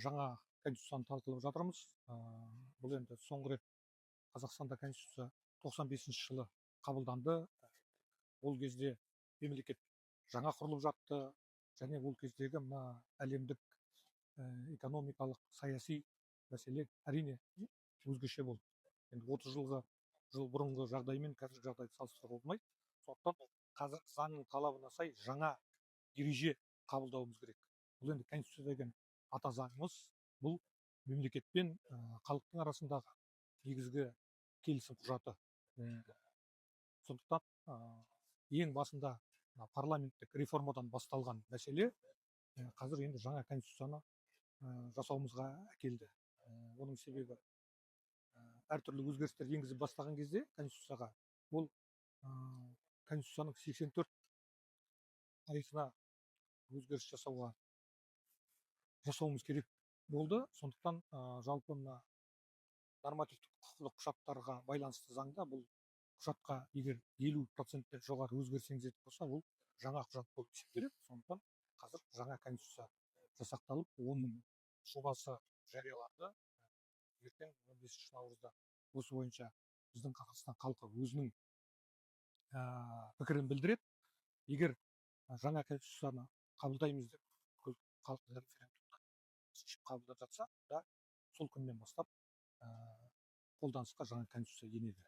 жаңа конституцияны талқылап жатырмыз. Бұл енді соңғы рет Қазақстанда конституция 95 жылы қабылданды. Ол кезде мемлекет жаңа құрылып жатты, және ол кездегі мына әлемдік экономикалық саяси мәселе әрине өзгеше болды. Енді 30 жыл бұрынғы жағдаймен қазіргі жағдайды салыстыруға болмайды. Сондықтан қазір заңның талабына сай жаңа ереже қабылдауымыз керек. Бұл енді конституция деген ата заңымыз, бұл мемлекет пен халықтың арасындағы негізгі келісім құжаты. Сондықтан ең басында парламенттік реформадан басталған мәселе қазір енді жаңа конституцияны жасауымызға әкелді. Оның себебі әртүрлі өзгерістер енгізіп бастаған кезде конституцияға, ол конституцияның 84 тарихына өзгеріс жасауымыз керек болды. Сондықтан жалпы мына нормативтік құқықтық құжаттарға байланысты заңда бұл құжатқа егер 50%-тен жоғары өзгеріс енгізетін болса, ол жаңа құжат болып есептеледі. Сондықтан қазір жаңа конституция жасақталып, оның жобасы жарияланды. Ертең 15 наурызда осы бойынша біздің Қазақстан халқы өзінің пікірін білдіреді. Егер жаңа конституцияны қабылдаймыз деп халықтың референдумда қабылдап жатса, сол күннен бастап қолданысқа жаңа конституция енеді.